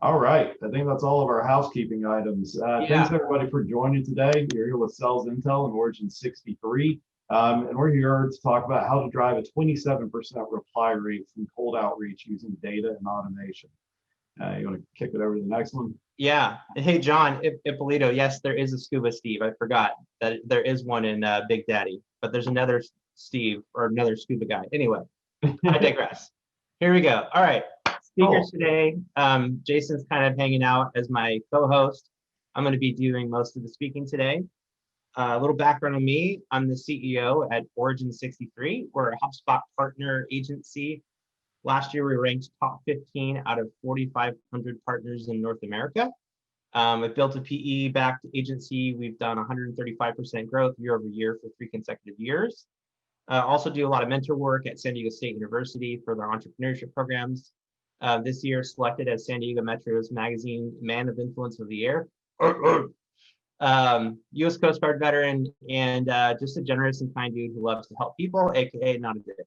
All right. I think that's all of our housekeeping items. Thanks Yeah. everybody for joining today. You're here with Sales Intel and Origin 63. And we're here to talk about how to drive a 27% reply rate from cold outreach using data and automation. You want to kick it over to the next one? Yeah. Hey, John Ippolito. Yes, there is a Scuba Steve. I forgot that there is one in Big Daddy, but there's another Steve or another Scuba guy. Anyway, I digress. Here we go. All right. Speakers today. Jason's kind of hanging out as my co-host. I'm going to be doing most of the speaking today. A little background on me. I'm the CEO at Origin 63. We're a HubSpot partner agency. Last year, we ranked top 15 out of 4,500 partners in North America. I've built a PE-backed agency. We've done 135% growth year over year for 3 consecutive years. Also do a lot of mentor work at San Diego State University for their entrepreneurship programs. This year, selected as San Diego Metro's magazine Man of Influence of the Year. U.S. Coast Guard veteran, and just a generous and kind dude who loves to help people, aka not a dick.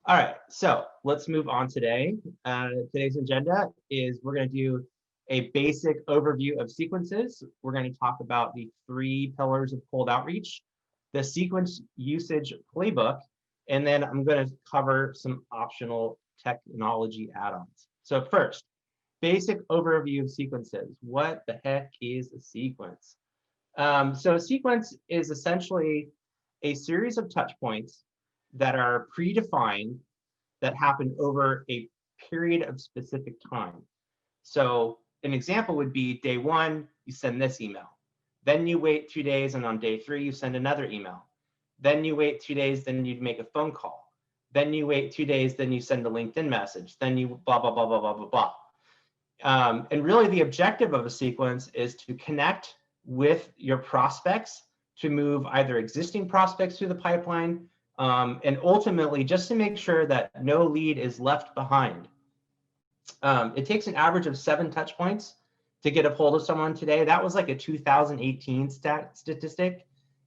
All right, so let's move on today. Today's agenda is we're going to do a basic overview of sequences. We're going to talk about the 3 pillars of cold outreach, the sequence usage playbook, and then I'm going to cover some optional technology add-ons. So first, basic overview of sequences. What the heck is a sequence? So a sequence is essentially a series of touch points that are predefined that happen over a period of specific time. So an example would be day 1, you send this email. Then you wait 2 days, and on day 3, you send another email. Then you wait 2 days, then you'd make a phone call. Then you wait 2 days, then you send a LinkedIn message. Then you blah, blah, blah, blah, blah, blah, blah. And really the objective of a sequence is to connect with your prospects to move either existing prospects through the pipeline, and ultimately just to make sure that no lead is left behind. It takes an average of 7 touch points to get a hold of someone today. That was like a 2018 statistic.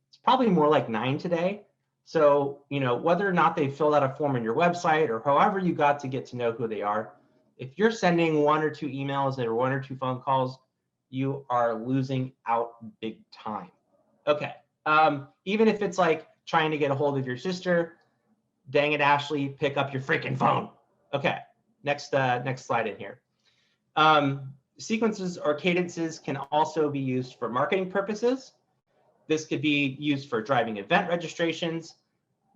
It's probably more like 9 today. So, you know, whether or not they filled out a form on your website or however you got to get to know who they are, if you're sending 1 or 2 emails or 1 or 2 phone calls, you are losing out big time. Okay, even if it's like trying to get a hold of your sister, dang it, Ashley, pick up your freaking phone. Okay, next slide in here. Sequences or cadences can also be used for marketing purposes. This could be used for driving event registrations,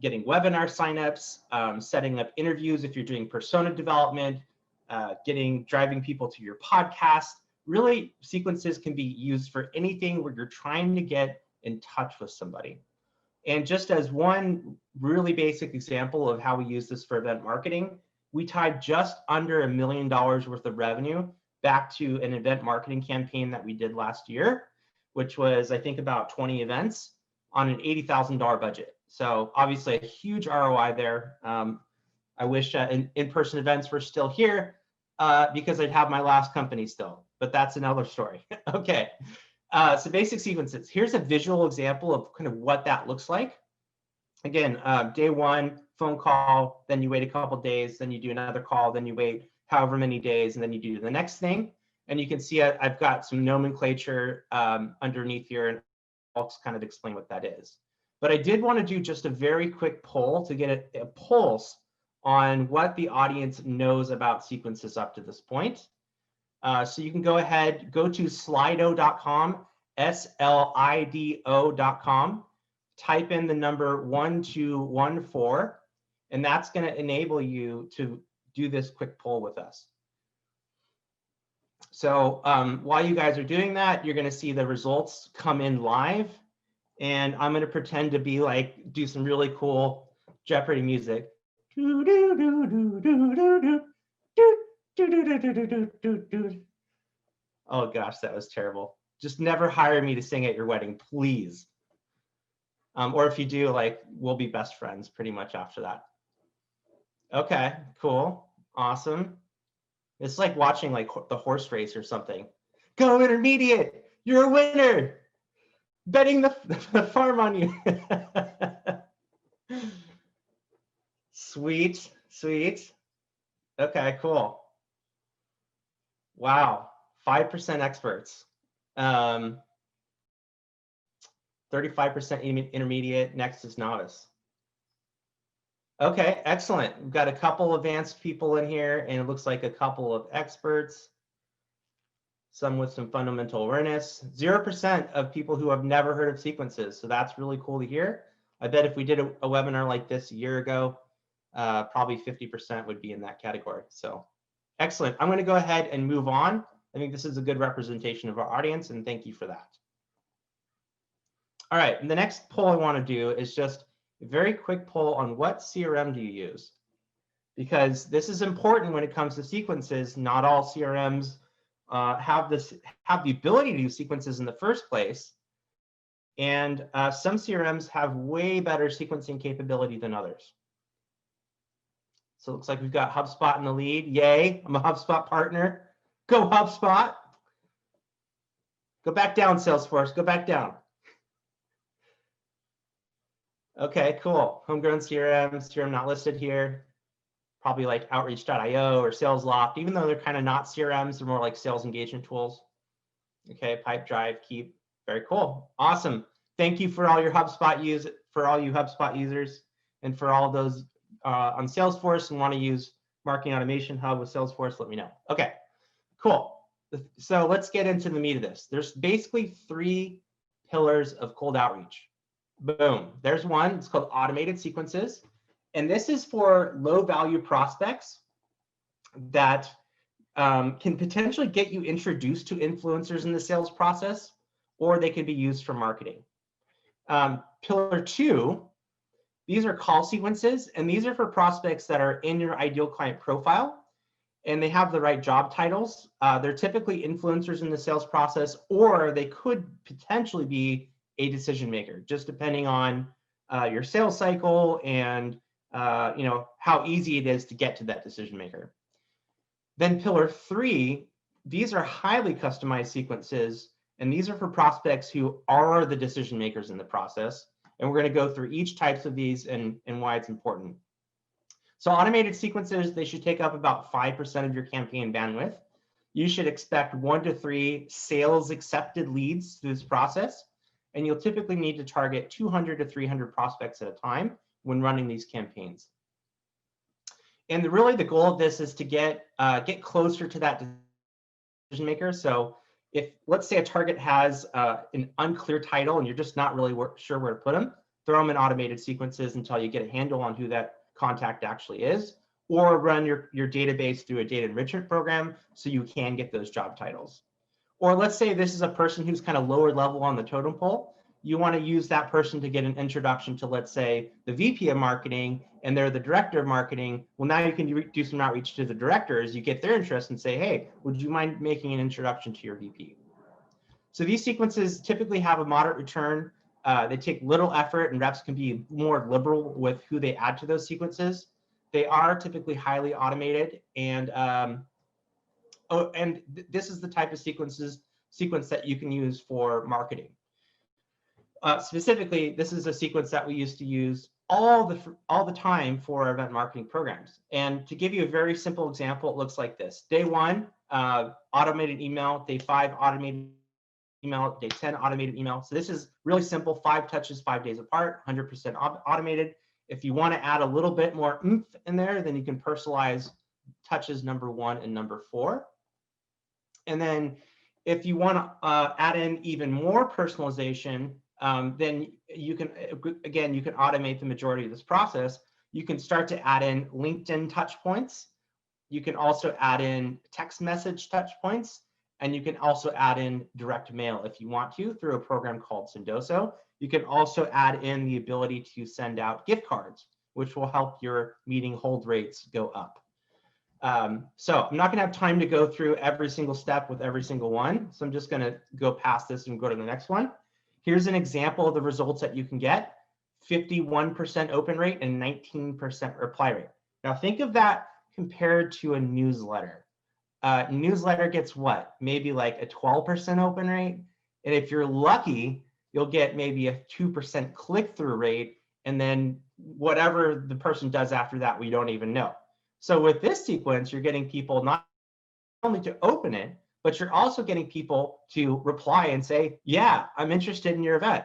getting webinar signups, setting up interviews if you're doing persona development, driving people to your podcast. Really, sequences can be used for anything where you're trying to get in touch with somebody. And just as one really basic example of how we use this for event marketing, we tied just under $1 million worth of revenue back to an event marketing campaign that we did last year, which was, I think, about 20 events on an $80,000 budget. So obviously a huge ROI there. I wish in-person events were still here because I'd have my last company still, but that's another story. Okay. So basic sequences. Here's a visual example of kind of what that looks like. Again, day 1, phone call, then you wait a couple days, then you do another call, then you wait however many days, and then you do the next thing. And you can see I've got some nomenclature underneath here, and I'll kind of explain what that is. But I did want to do just a very quick poll to get a pulse on what the audience knows about sequences up to this point. So you can go ahead, go to slido.com, slido.com, type in the number 1214, and that's going to enable you to do this quick poll with us. So while you guys are doing that, you're going to see the results come in live, and I'm going to pretend to be like, do some really cool Jeopardy music. Oh gosh, that was terrible. Just never hire me to sing at your wedding, please. Or if you do, like, we'll be best friends pretty much after that. Okay, cool, awesome. It's like watching like the horse race or something. Go intermediate, you're a winner. Betting the farm on you. Sweet, sweet. Okay, cool. Wow. 5% experts, 35% intermediate, next is novice. Okay, excellent. We've got a couple advanced people in here, and it looks like a couple of experts, some with some fundamental awareness. 0% of people who have never heard of sequences, so that's really cool to hear. I bet if we did a webinar like this a year ago, probably 50% would be in that category. So excellent. I'm going to go ahead and move on. I think this is a good representation of our audience, and thank you for that. All right, and the next poll I want to do is just a very quick poll on what CRM do you use? Because this is important when it comes to sequences. Not all CRMs have the ability to do sequences in the first place. And some CRMs have way better sequencing capability than others. So it looks like we've got HubSpot in the lead. Yay, I'm a HubSpot partner. Go HubSpot. Go back down, Salesforce, go back down. Okay, cool. Homegrown CRM not listed here. Probably like Outreach.io or SalesLoft, even though they're kind of not CRMs, they're more like sales engagement tools. Okay, Pipedrive, Keep, very cool. Awesome. Thank you for all your HubSpot for all you HubSpot users, and for all of those on Salesforce and want to use Marketing Automation Hub with Salesforce, let me know. Okay, cool. So let's get into the meat of this. There's basically 3 pillars of cold outreach. Boom, there's one. It's called automated sequences. And this is for low value prospects that can potentially get you introduced to influencers in the sales process, or they could be used for marketing. Pillar 2, these are call sequences, and these are for prospects that are in your ideal client profile, and they have the right job titles. They're typically influencers in the sales process, or they could potentially be a decision maker, just depending on your sales cycle and how easy it is to get to that decision maker. Then pillar 3, these are highly customized sequences, and these are for prospects who are the decision makers in the process. And we're going to go through each types of these and why it's important. So automated sequences, they should take up about 5% of your campaign bandwidth. You should expect 1 to 3 sales accepted leads through this process. And you'll typically need to target 200 to 300 prospects at a time when running these campaigns. And really the goal of this is to get closer to that decision maker. So if, let's say, a target has an unclear title and you're just not really sure where to put them, throw them in automated sequences until you get a handle on who that contact actually is, or run your database through a data enrichment program so you can get those job titles. Or let's say this is a person who's kind of lower level on the totem pole. You want to use that person to get an introduction to, let's say, the VP of marketing, and they're the director of marketing. Well, now you can do some outreach to the directors. You get their interest and say, hey, would you mind making an introduction to your VP? So these sequences typically have a moderate return. They take little effort, and reps can be more liberal with who they add to those sequences. They are typically highly automated, and this is the type of sequence that you can use for marketing. Specifically, this is a sequence that we used to use all the time for our event marketing programs. And to give you a very simple example, it looks like this. Day 1, automated email. Day 5, automated email. Day 10, automated email. So this is really simple, 5 touches, 5 days apart, 100% automated. If you want to add a little bit more oomph in there, then you can personalize touches number 1 and number 4. And then if you want to add in even more personalization, then you can, again, you can automate the majority of this process. You can start to add in LinkedIn touch points. You can also add in text message touch points, and you can also add in direct mail if you want to through a program called Sendoso. You can also add in the ability to send out gift cards, which will help your meeting hold rates go up. So I'm not going to have time to go through every single step with every single one. So I'm just going to go past this and go to the next one. Here's an example of the results that you can get: 51% open rate and 19% reply rate. Now think of that compared to a newsletter. Newsletter gets what? Maybe like a 12% open rate. And if you're lucky, you'll get maybe a 2% click-through rate. And then whatever the person does after that, we don't even know. So with this sequence, you're getting people not only to open it, but you're also getting people to reply and say, yeah, I'm interested in your event.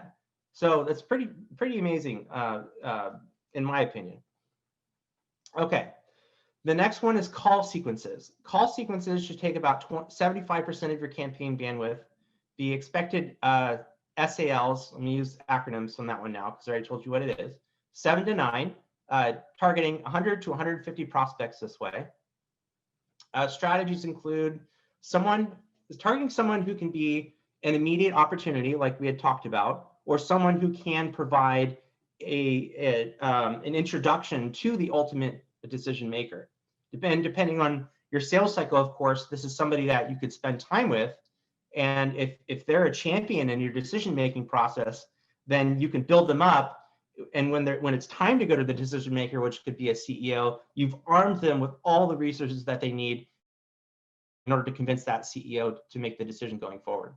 So that's pretty amazing, in my opinion. Okay, the next one is call sequences. Call sequences should take about 75% of your campaign bandwidth. The expected SALs, I'm gonna use acronyms on that one now because I already told you what it is, 7 to 9, targeting 100 to 150 prospects this way. Strategies include targeting someone who can be an immediate opportunity, like we had talked about, or someone who can provide an introduction to the ultimate decision maker. Depending on your sales cycle, of course, this is somebody that you could spend time with. And if they're a champion in your decision-making process, then you can build them up. And when it's time to go to the decision maker, which could be a CEO, you've armed them with all the resources that they need in order to convince that CEO to make the decision going forward.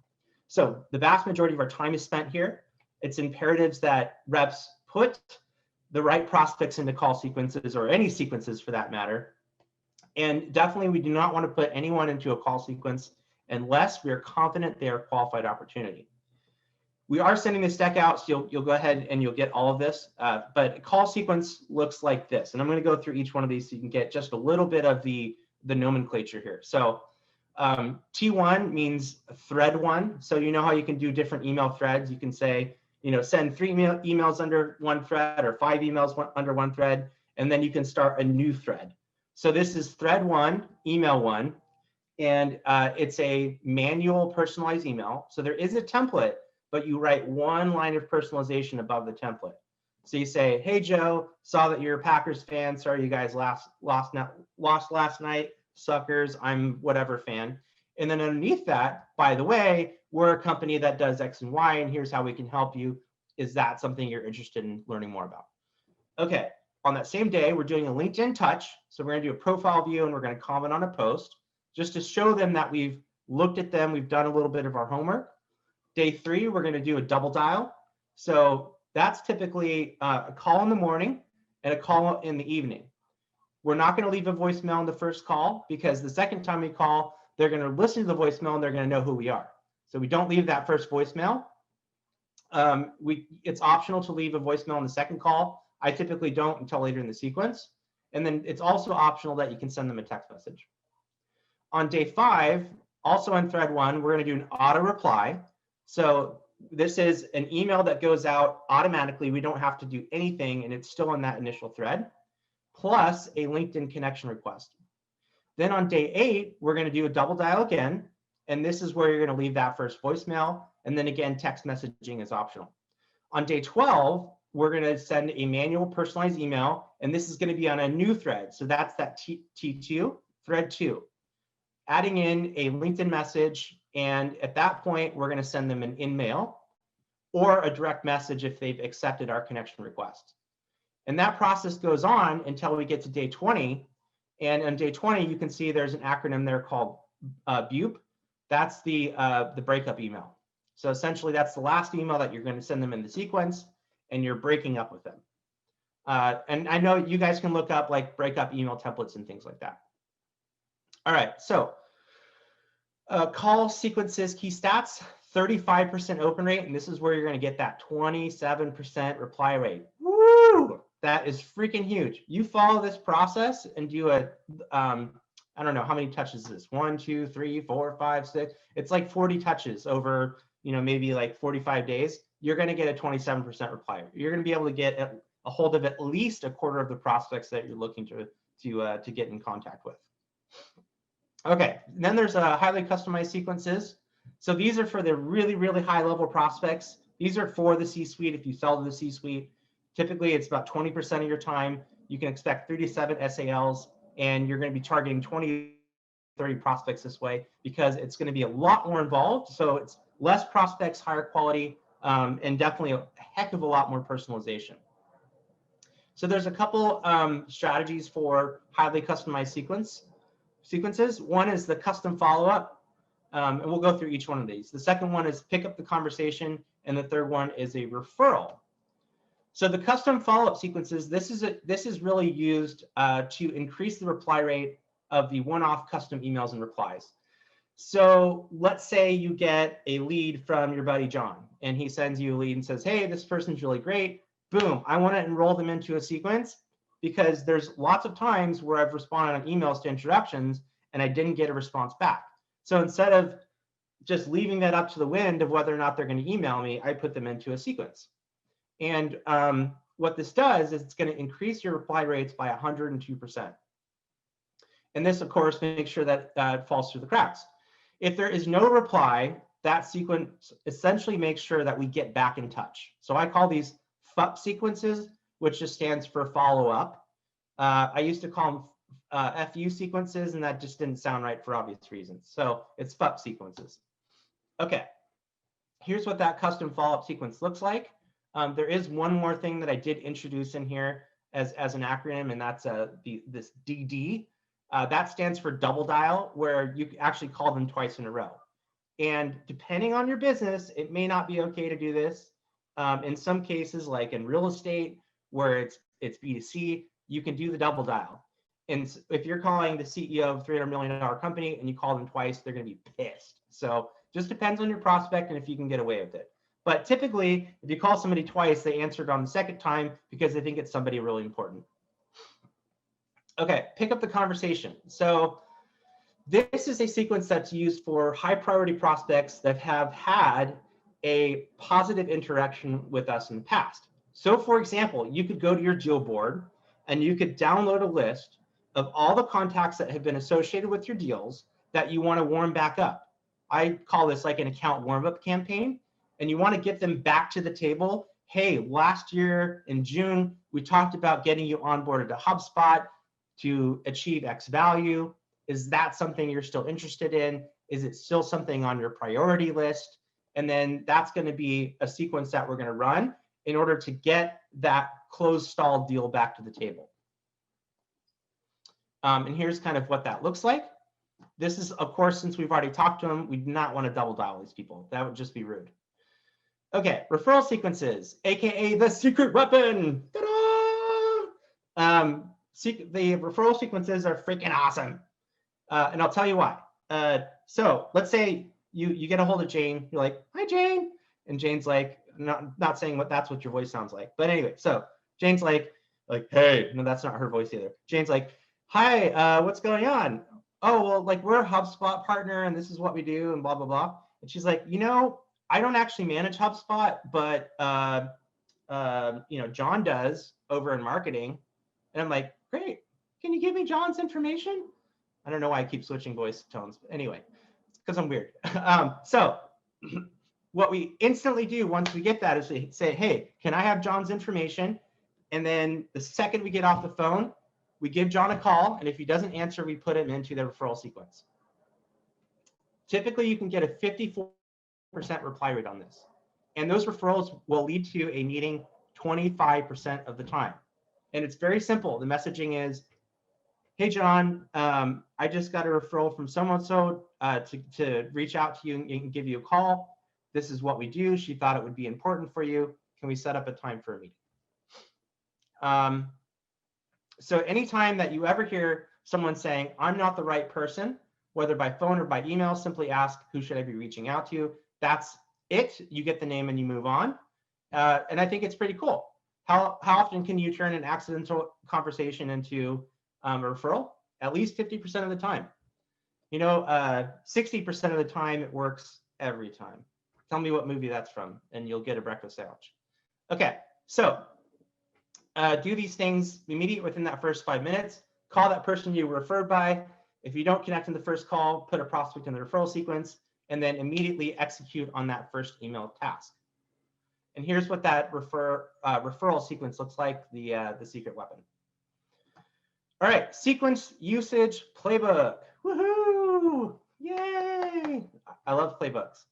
So the vast majority of our time is spent here. It's imperatives that reps put the right prospects into call sequences, or any sequences for that matter. And definitely we do not want to put anyone into a call sequence unless we are confident they are a qualified opportunity. We are sending this deck out, so you'll go ahead and you'll get all of this, but a call sequence looks like this. And I'm going to go through each one of these so you can get just a little bit of the nomenclature here. So T1 means thread one. So you know how you can do different email threads. You can say, send 3 emails under one thread, or 5 emails under one thread, and then you can start a new thread. So this is thread 1, email 1, and it's a manual personalized email. So there is a template, but you write one line of personalization above the template. So you say, hey, Joe, saw that you're a Packers fan. Sorry you guys lost last night. Suckers, I'm whatever fan. And then underneath that, by the way, we're a company that does X and Y, and here's how we can help you. Is that something you're interested in learning more about? Okay, on that same day, we're doing a LinkedIn touch. So we're gonna do a profile view and we're gonna comment on a post just to show them that we've looked at them, we've done a little bit of our homework. Day 3, we're gonna do a double dial. So that's typically a call in the morning and a call in the evening. We're not going to leave a voicemail in the first call, because the second time we call, they're going to listen to the voicemail and they're going to know who we are. So we don't leave that first voicemail. It's optional to leave a voicemail in the second call. I typically don't until later in the sequence. And then it's also optional that you can send them a text message. On day 5, also on thread 1, we're going to do an auto reply. So this is an email that goes out automatically. We don't have to do anything, and it's still in that initial thread, plus a LinkedIn connection request. Then on day 8, we're going to do a double dial again. And this is where you're going to leave that first voicemail. And then again, text messaging is optional. On day 12, we're going to send a manual personalized email. And this is going to be on a new thread. So that's that T2, thread 2. Adding in a LinkedIn message. And at that point, we're going to send them an in-mail or a direct message if they've accepted our connection request. And that process goes on until we get to day 20. And on day 20, you can see there's an acronym there called BUP. That's the breakup email. So essentially, that's the last email that you're going to send them in the sequence, and you're breaking up with them. And I know you guys can look up like breakup email templates and things like that. All right, so call sequences key stats, 35% open rate, and this is where you're going to get that 27% reply rate. Woo! That is freaking huge. You follow this process and do a, I don't know how many touches is this? 1, 2, 3, 4, 5, 6. It's like 40 touches over, maybe like 45 days. You're going to get a 27% reply rate. You're going to be able to get a hold of at least a quarter of the prospects that you're looking to get in contact with. Okay, then there's highly customized sequences. So these are for the really, really high level prospects. These are for the C-suite. If you sell to the C-suite, typically it's about 20% of your time. You can expect 3 to 7 SALs, and you're going to be targeting 20, 30 prospects this way, because it's going to be a lot more involved. So it's less prospects, higher quality, and definitely a heck of a lot more personalization. So there's a couple strategies for highly customized sequences. One is the custom follow-up, and we'll go through each one of these. The second one is pick up the conversation, and the third one is a referral. So the custom follow-up sequences, this is really used to increase the reply rate of the one-off custom emails and replies. So let's say you get a lead from your buddy John, and he sends you a lead and says, hey, this person's really great. Boom, I want to enroll them into a sequence because there's lots of times where I've responded on emails to introductions and I didn't get a response back. So instead of just leaving that up to the wind of whether or not they're going to email me, I put them into a sequence. And what this does is it's going to increase your reply rates by 102%. And this, of course, makes sure that it falls through the cracks. If there is no reply, that sequence essentially makes sure that we get back in touch. So I call these FollowUp sequences, which just stands for follow up. I used to call them FU sequences, and that just didn't sound right for obvious reasons. So it's FollowUp sequences. Okay, here's what that custom follow-up sequence looks like. There is one more thing that I did introduce in here as an acronym, and that's this DD. That stands for double dial, where you actually call them twice in a row. And depending on your business, it may not be okay to do this. In some cases, like in real estate, where it's B2C, you can do the double dial. And if you're calling the CEO of a $300 million company and you call them twice, they're going to be pissed. So just depends on your prospect and if you can get away with it. But typically, if you call somebody twice, they answered on the second time because they think it's somebody really important. Okay, pick up the conversation. So this is a sequence that's used for high priority prospects that have had a positive interaction with us in the past. So for example, you could go to your deal board and you could download a list of all the contacts that have been associated with your deals that you want to warm back up. I call this like an account warm-up campaign, and you want to get them back to the table. Hey, last year in June, we talked about getting you onboarded to HubSpot to achieve X value. Is that something you're still interested in? Is it still something on your priority list? And then that's going to be a sequence that we're going to run in order to get that closed stalled deal back to the table. And here's kind of what that looks like. This is, of course, since we've already talked to them, we do not want to double dial these people. That would just be rude. Okay, referral sequences, AKA the secret weapon. Ta-da! The referral sequences are freaking awesome. And I'll tell you why. So let's say you get a hold of Jane. You're like, hi, Jane. And Jane's like, not saying that's what your voice sounds like. But anyway, so Jane's like, hey, no, that's not her voice either. Jane's like, hi, what's going on? Oh, well, like we're a HubSpot partner and this is what we do and blah, blah, blah. And she's like, I don't actually manage HubSpot, but John does over in marketing. And I'm like, great. Can you give me John's information? I don't know why I keep switching voice tones, but anyway, it's because I'm weird. So what we instantly do once we get that is we say, hey, can I have John's information? And then the second we get off the phone, we give John a call. And if he doesn't answer, we put him into the referral sequence. Typically, you can get a 54% reply rate on this. And those referrals will lead to a meeting 25% of the time. And it's very simple. The messaging is, hey, John, I just got a referral from so-and-so to reach out to you and give you a call. This is what we do. She thought it would be important for you. Can we set up a time for a meeting? So anytime that you ever hear someone saying, I'm not the right person, whether by phone or by email, simply ask, who should I be reaching out to? That's it. You get the name and you move on. And I think it's pretty cool. How often can you turn an accidental conversation into a referral? At least 50% of the time. 60% of the time it works every time. Tell me what movie that's from and you'll get a breakfast sandwich. Okay, so do these things immediately within that first 5 minutes. Call that person you were referred by. If you don't connect in the first call, put a prospect in the referral sequence, and then immediately execute on that first email task. And here's what that referral sequence looks like, the secret weapon. All right, sequence usage playbook. Woohoo! Yay! I love playbooks.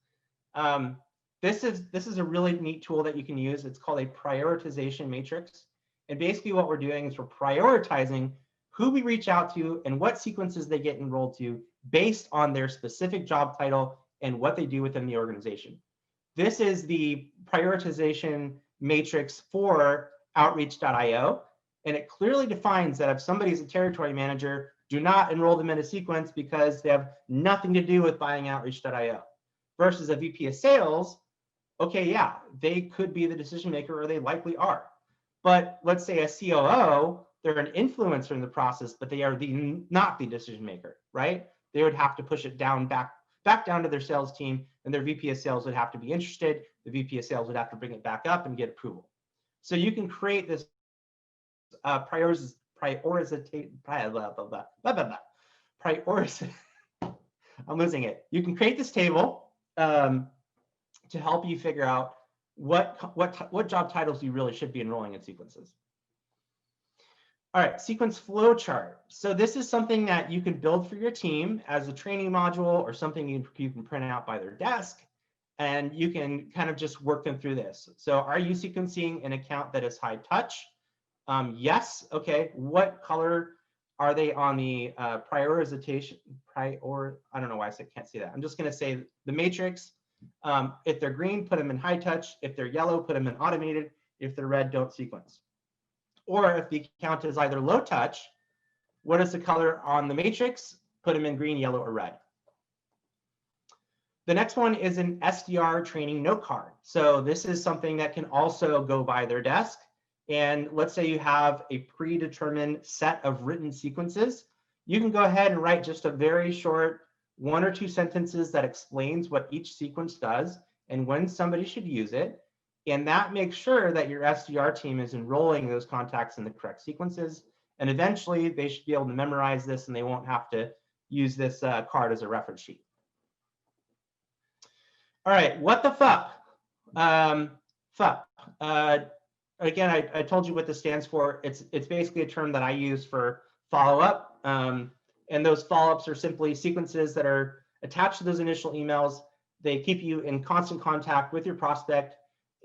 This is a really neat tool that you can use. It's called a prioritization matrix. And basically what we're doing is we're prioritizing who we reach out to and what sequences they get enrolled to based on their specific job title and what they do within the organization. This is the prioritization matrix for outreach.io. And it clearly defines that if somebody is a territory manager, Do not enroll them in a sequence because they have nothing to do with buying outreach.io. Versus a VP of sales, okay, yeah, they could be the decision maker, or they likely are. But let's say a COO, they're an influencer in the process, but they are not the decision maker, right? They would have to push it down back down to their sales team, and their VP of sales would have to be interested. The VP of sales would have to bring it back up and get approval. So you can create this prioritize. I'm losing it. You can create this table to help you figure out what job titles you really should be enrolling in sequences. All right, sequence flow chart. So this is something that you can build for your team as a training module, or something you can print out by their desk, and you can kind of just work them through this. So are you sequencing an account that is high touch? Yes. Okay. What color are they on the prioritization? I don't know why I can't see that. I'm just going to say the matrix. If they're green, put them in high touch. If they're yellow, put them in automated. If they're red, don't sequence. Or if the account is either low touch, what is the color on the matrix? Put them in green, yellow, or red. The next one is an SDR training note card. So this is something that can also go by their desk. And let's say you have a predetermined set of written sequences. You can go ahead and write just a very short 1 or 2 sentences that explains what each sequence does and when somebody should use it. And that makes sure that your SDR team is enrolling those contacts in the correct sequences. And eventually they should be able to memorize this, and they won't have to use this card as a reference sheet. All right, what the fuck? Fuck. Again, I told you what this stands for. It's basically a term that I use for follow-up. And those follow-ups are simply sequences that are attached to those initial emails. They keep you in constant contact with your prospect.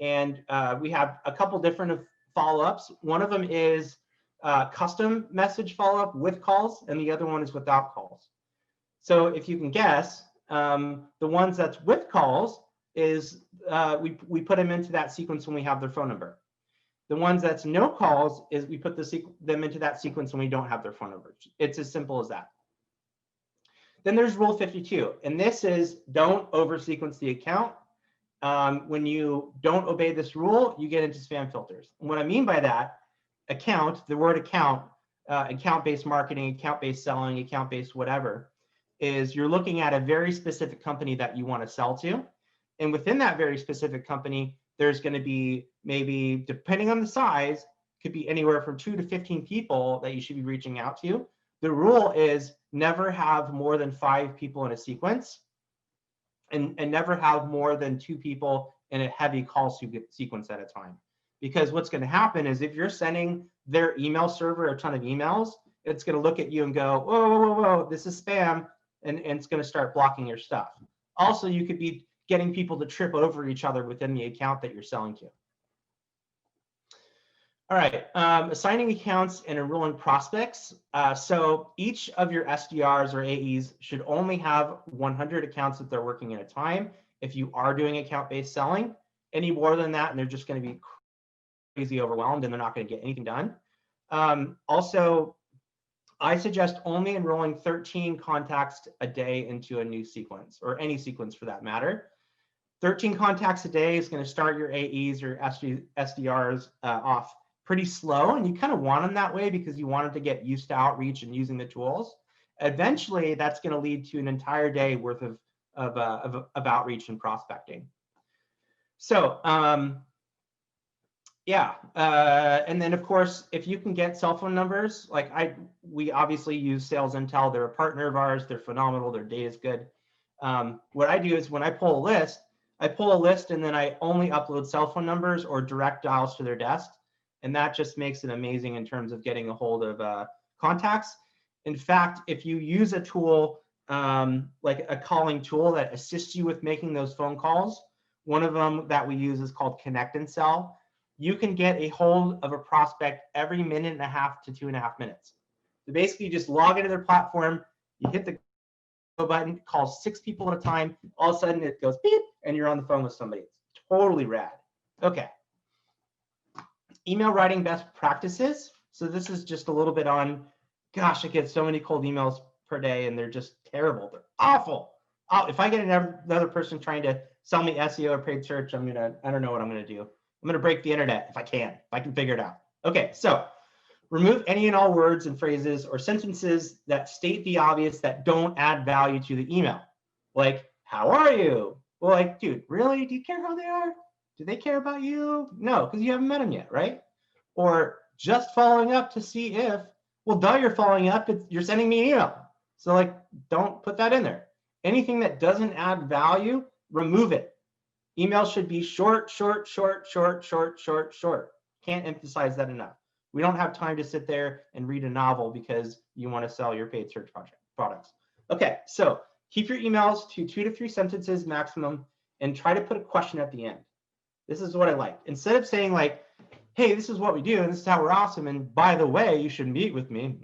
And we have a couple different follow-ups. One of them is custom message follow-up with calls, and the other one is without calls. So if you can guess, the ones that's with calls is we put them into that sequence when we have their phone number. The ones that's no calls is we put them into that sequence when we don't have their phone number. It's as simple as that. Then there's rule 52, and this is don't over-sequence the account. When you don't obey this rule, you get into spam filters. And what I mean by that, the word account, account-based marketing, account-based selling, account-based whatever, is you're looking at a very specific company that you want to sell to. And within that very specific company, there's going to be maybe, depending on the size, could be anywhere from 2 to 15 people that you should be reaching out to. The rule is never have more than 5 people in a sequence, and never have more than 2 people in a heavy call sequence at a time. Because what's going to happen is if you're sending their email server a ton of emails, it's going to look at you and go, whoa, whoa, whoa, whoa, this is spam, and it's going to start blocking your stuff. Also, you could be getting people to trip over each other within the account that you're selling to. All right, assigning accounts and enrolling prospects. So each of your SDRs or AEs should only have 100 accounts that they're working at a time. If you are doing account-based selling, any more than that, and they're just going to be crazy overwhelmed and they're not going to get anything done. Also, I suggest only enrolling 13 contacts a day into a new sequence, or any sequence for that matter. 13 contacts a day is going to start your AEs or SDRs off pretty slow, and you kind of want them that way because you want them to get used to outreach and using the tools. Eventually, that's going to lead to an entire day worth of outreach and prospecting. So yeah, and then of course, if you can get cell phone numbers, like we obviously use Sales Intel. They're a partner of ours. They're phenomenal. Their data is good. What I do is when I pull a list and then I only upload cell phone numbers or direct dials to their desk. And that just makes it amazing in terms of getting a hold of contacts. In fact, if you use a tool, like a calling tool that assists you with making those phone calls, one of them that we use is called Connect and Sell. You can get a hold of a prospect every 1.5 to 2.5 minutes. So basically, you just log into their platform, you hit the go button, calls 6 people at a time. All of a sudden, it goes beep, and you're on the phone with somebody. It's totally rad. Okay. Email writing best practices. So this is just a little bit on gosh, I get so many cold emails per day and they're just terrible. They're awful. Oh, if I get another person trying to sell me SEO or paid search, I don't know what I'm gonna do. I'm gonna break the internet if I can figure it out. Okay, so remove any and all words and phrases or sentences that state the obvious that don't add value to the email. Like, how are you? Well, like, dude, really? Do you care how they are? Do they care about you? No, because you haven't met them yet, right? Or just following up to see if, well, duh, you're following up, you're sending me an email. So like, don't put that in there. Anything that doesn't add value, remove it. Email should be short, short, short, short, short, short, short. Can't emphasize that enough. We don't have time to sit there and read a novel because you want to sell your paid search products. Okay, so keep your emails to 2 to 3 sentences maximum and try to put a question at the end. This is what I like. Instead of saying like, hey, this is what we do and this is how we're awesome, and by the way, you should meet with me.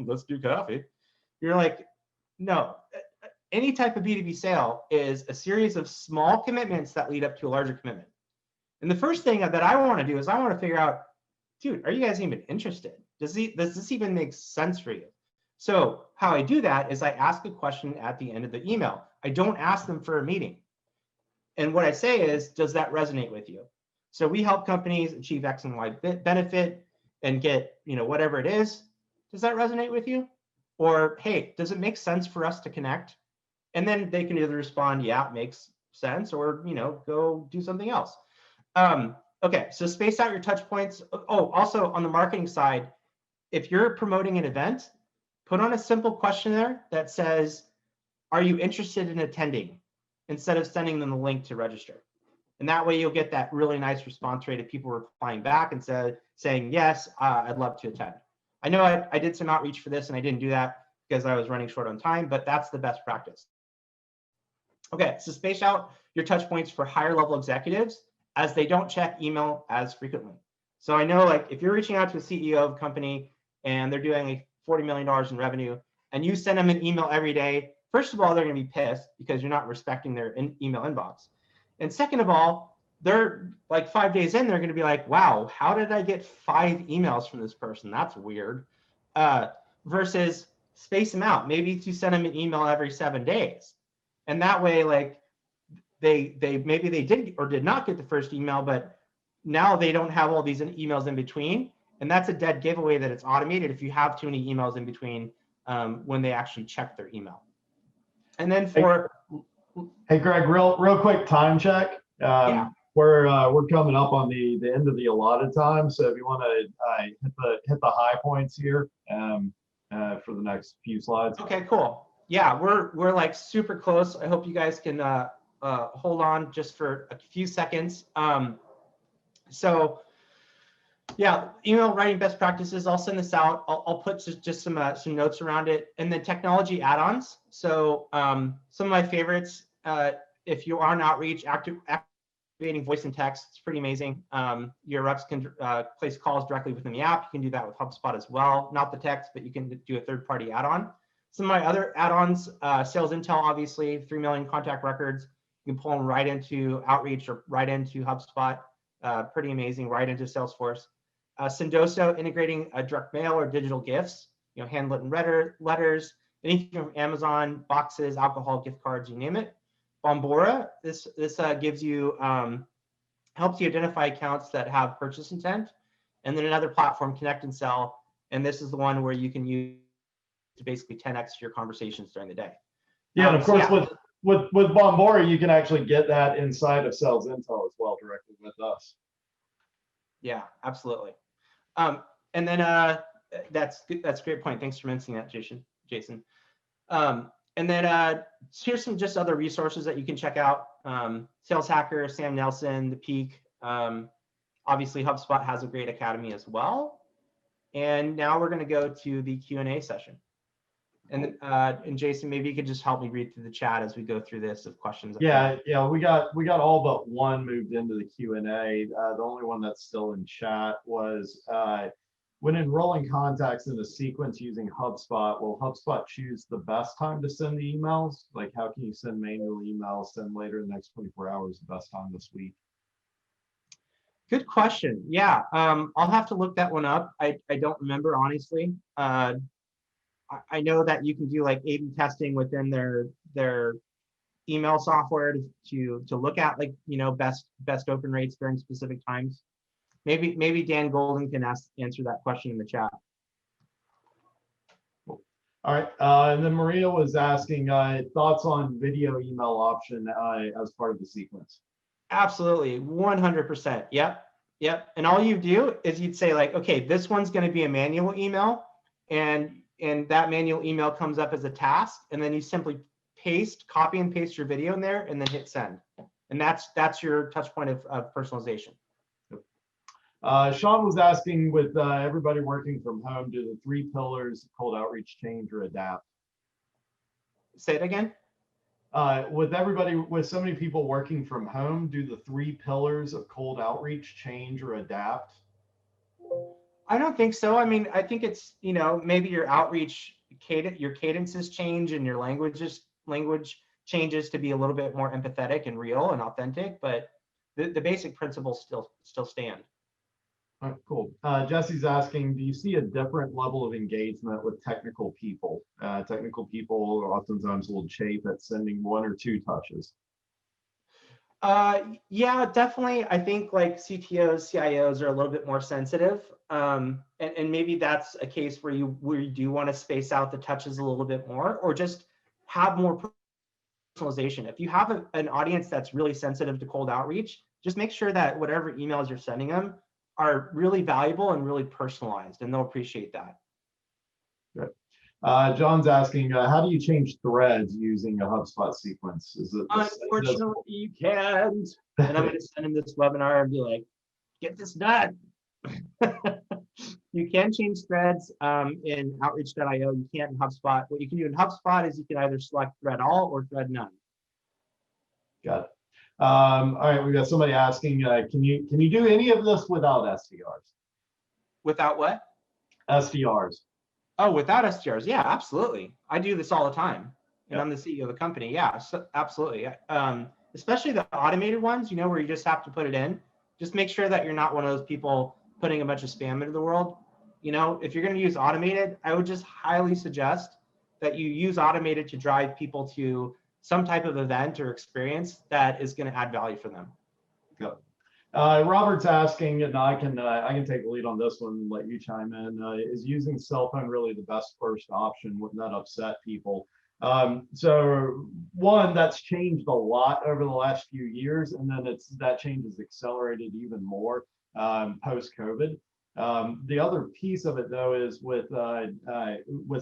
Let's do coffee. You're like, no. Any type of B2B sale is a series of small commitments that lead up to a larger commitment. And the first thing that I want to do is I want to figure out, dude, are you guys even interested? Does this even make sense for you? So how I do that is I ask a question at the end of the email. I don't ask them for a meeting. And what I say is, does that resonate with you? So we help companies achieve X and Y benefit and get, whatever it is. Does that resonate with you? Or, hey, does it make sense for us to connect? And then they can either respond, yeah, it makes sense, or, go do something else. Okay, so space out your touch points. Oh, also on the marketing side, if you're promoting an event, put on a simple question there that says, are you interested in attending? Instead of sending them the link to register. And that way you'll get that really nice response rate of people replying back and saying, yes, I'd love to attend. I know I did some outreach for this and I didn't do that because I was running short on time, but that's the best practice. Okay, so space out your touch points for higher level executives as they don't check email as frequently. So I know, like, if you're reaching out to a CEO of a company and they're doing like $40 million in revenue and you send them an email every day, first of all, they're going to be pissed because you're not respecting their email inbox. And second of all, they're like 5 days in, they're going to be like, wow, how did I get 5 emails from this person? That's weird. Versus space them out. Maybe you send them an email every 7 days. And that way, like, they maybe they did or did not get the first email, but now they don't have all these emails in between. And that's a dead giveaway that it's automated if you have too many emails in between when they actually check their email. And then for hey Greg, real quick time check. Yeah. We're coming up on the end of the allotted time, so if you want to hit the high points here for the next few slides. Okay, cool. Yeah, we're like super close. I hope you guys can hold on just for a few seconds. So yeah, email writing best practices. I'll send this out. I'll put just some notes around it, and then technology add-ons. So some of my favorites. If you are on outreach, activating voice and text, it's pretty amazing. Your reps can place calls directly within the app. You can do that with HubSpot as well. Not the text, but you can do a third-party add-on. Some of my other add-ons, sales intel, obviously, 3 million contact records. You can pull them right into outreach or right into HubSpot. Pretty amazing, right into Salesforce. Sendoso, integrating direct mail or digital gifts, handwritten letters, anything from Amazon, boxes, alcohol, gift cards, you name it. Bombora, this gives you, helps you identify accounts that have purchase intent. And then another platform, Connect and Sell. And this is the one where you can use to basically 10x your conversations during the day. Yeah, and of course, with Bombora, you can actually get that inside of Sales Intel as well, directly with us. Yeah, absolutely. And then that's a great point. Thanks for mentioning that, Jason. And then here's some just other resources that you can check out. Sales Hacker, Sam Nelson, The Peak. Obviously, HubSpot has a great academy as well. And now we're going to go to the Q&A session. And Jason, maybe you could just help me read through the chat as we go through this of questions. Yeah, we got all but one moved into the Q&A. The only one that's still in chat was when enrolling contacts in a sequence using HubSpot, will HubSpot choose the best time to send the emails? Like, how can you send manual emails, send later in the next 24 hours, the best time this week? Good question. Yeah, I'll have to look that one up. I don't remember, honestly. I know that you can do like A/B testing within their email software to look at like, you know, best open rates during specific times. Maybe Dan Golden can answer that question in the chat. All right, and then Maria was asking thoughts on video email option as part of the sequence. Absolutely, 100%. Yep, yep. And all you do is you'd say like, okay, this one's going to be a manual email, and that manual email comes up as a task, and then you simply copy and paste your video in there, and then hit send. And that's your touch point of personalization. Sean was asking, with everybody working from home, do the 3 pillars of cold outreach change or adapt? Say it again. With so many people working from home, do the 3 pillars of cold outreach change or adapt? I don't think so. I mean, I think it's, you know, maybe your outreach your cadences change and your language changes to be a little bit more empathetic and real and authentic, but the basic principles still stand. All right, cool. Jesse's asking, do you see a different level of engagement with technical people? Technical people oftentimes will chafe at sending 1 or 2 touches. Yeah, definitely. I think like CTOs, CIOs are a little bit more sensitive. And maybe that's a case where you do want to space out the touches a little bit more, or just have more personalization. If you have an audience that's really sensitive to cold outreach, just make sure that whatever emails you're sending them are really valuable and really personalized, and they'll appreciate that. Good. John's asking, how do you change threads using a HubSpot sequence? Is it unfortunately you can't? And I'm going to send him this webinar and be like, get this done. You can change threads in Outreach.io. You can't in HubSpot. What you can do in HubSpot is you can either select thread all or thread none. Got it. All right, we got somebody asking, can you do any of this without SDRs? Without what? SDRs. Oh, without SDRs, yeah, absolutely. I do this all the time, and I'm the CEO of the company. Yeah, so absolutely. Especially the automated ones, you know, where you just have to put it in. Just make sure that you're not one of those people putting a bunch of spam into the world. You know, if you're going to use automated, I would just highly suggest that you use automated to drive people to some type of event or experience that is going to add value for them. Good. Robert's asking, and I can take the lead on this one and let you chime in. Is using cell phone really the best first option? Wouldn't that upset people? So one, that's changed a lot over the last few years, and then that change has accelerated even more post-COVID. The other piece of it, though, is with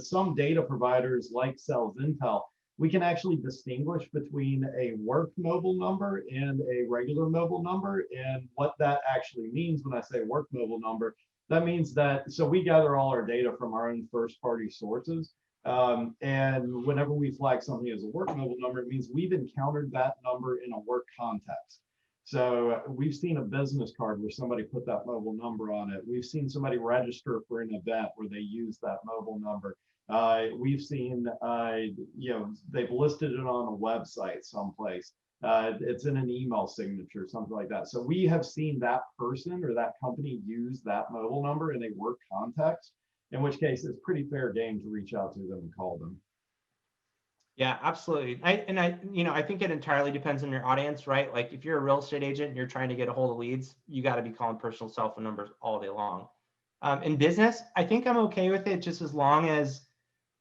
some data providers like Sales Intel, we can actually distinguish between a work mobile number and a regular mobile number. And what that actually means when I say work mobile number, that means that, so we gather all our data from our own first party sources. And whenever we flag something as a work mobile number, it means we've encountered that number in a work context. So we've seen a business card where somebody put that mobile number on it. We've seen somebody register for an event where they use that mobile number. We've seen, you know, they've listed it on a website someplace. It's in an email signature, something like that. So we have seen that person or that company use that mobile number in a work context, in which case it's pretty fair game to reach out to them and call them. Yeah, absolutely. I think it entirely depends on your audience, right? Like if you're a real estate agent and you're trying to get a hold of leads, you got to be calling personal cell phone numbers all day long. In business, I think I'm okay with it just as long as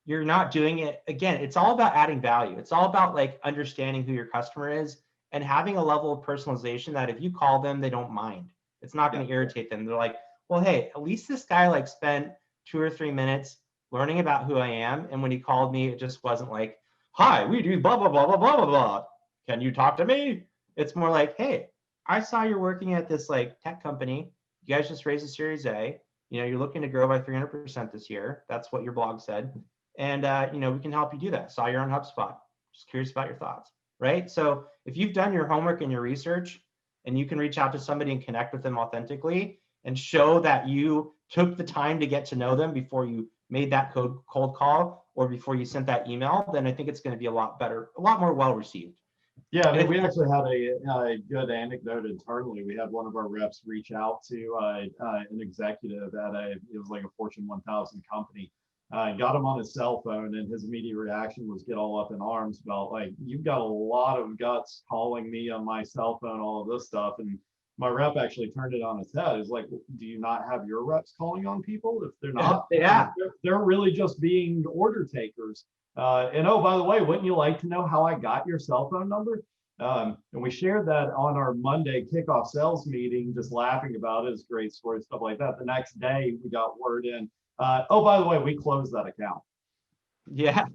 you're not doing it. Again, it's all about adding value. It's all about like understanding who your customer is and having a level of personalization that if you call them, they don't mind. It's not going to irritate them. They're like, well, hey, at least this guy like spent 2 or 3 minutes learning about who I am. And when he called me, it just wasn't like, hi, we do blah, blah, blah, blah, blah, blah, blah. Can you talk to me? It's more like, hey, I saw you're working at this like tech company. You guys just raised a Series A. You know, you're looking to grow by 300% this year. That's what your blog said. And, you know, we can help you do that. Saw you're on HubSpot. Just curious about your thoughts, right? So if you've done your homework and your research and you can reach out to somebody and connect with them authentically and show that you took the time to get to know them before you made that cold call or before you sent that email, then I think it's going to be a lot better, a lot more well-received. Yeah, I mean, we actually had a good anecdote internally. We had one of our reps reach out to an executive at it was like a Fortune 1000 company. got him on his cell phone, and his immediate reaction was get all up in arms about like, you've got a lot of guts calling me on my cell phone, all of this stuff. And my rep actually turned it on its head. It's like, do you not have your reps calling on people? If they're not, Yeah, they're really just being order takers. And oh, by the way, wouldn't you like to know how I got your cell phone number? And we shared that on our Monday kickoff sales meeting, just laughing about it. It's a great story, stuff like that. The next day, we got word in, oh, by the way, we closed that account. yeah,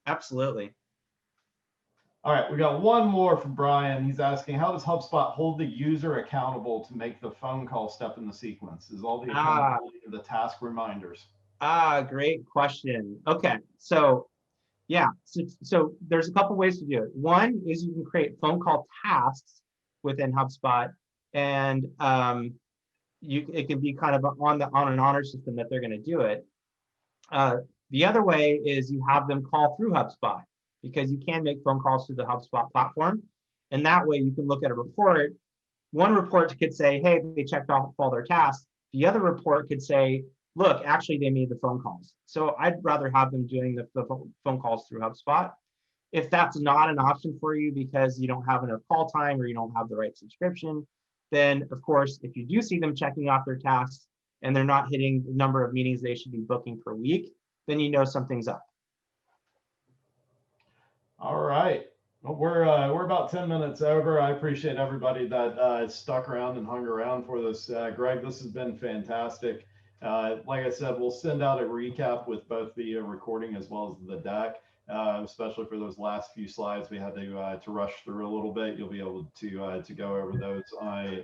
absolutely. All right, we got one more from Brian. He's asking, how does HubSpot hold the user accountable to make the phone call step in the sequence? Is all the accountability of the task reminders? Great question. Okay, so yeah, so there's a couple ways to do it. One is you can create phone call tasks within HubSpot, and it can be kind of on an honor system that they're going to do it. The other way is you have them call through HubSpot, because you can make phone calls through the HubSpot platform, and that way you can look at a report. One report could say, hey, they checked off all their tasks. The other report could say, look, actually they made the phone calls. So I'd rather have them doing the phone calls through HubSpot. If that's not an option for you because you don't have enough call time or you don't have the right subscription, then of course, if you do see them checking off their tasks and they're not hitting the number of meetings they should be booking per week, then you know something's up. All right. Well, we're about 10 minutes over. I appreciate everybody that stuck around and hung around for this. Greg, this has been fantastic. Like I said, we'll send out a recap with both the recording as well as the deck, especially for those last few slides we had to rush through a little bit. You'll be able to go over those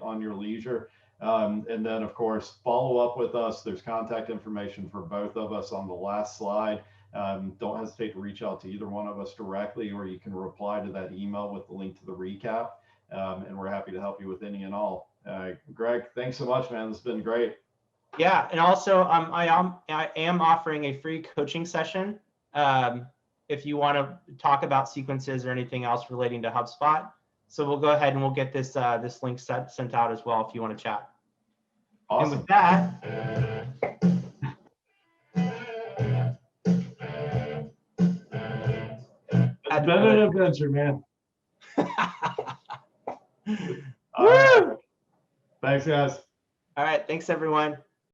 on your leisure. And then, of course, follow up with us. There's contact information for both of us on the last slide. Don't hesitate to reach out to either one of us directly, or you can reply to that email with the link to the recap. And we're happy to help you with any and all. Greg, thanks so much, man. This has been great. Yeah, and also I am offering a free coaching session if you want to talk about sequences or anything else relating to HubSpot. So we'll go ahead and we'll get this this link sent out as well if you want to chat. Awesome. And with that, it's been an adventure, man. Woo! Thanks, guys. All right, thanks everyone.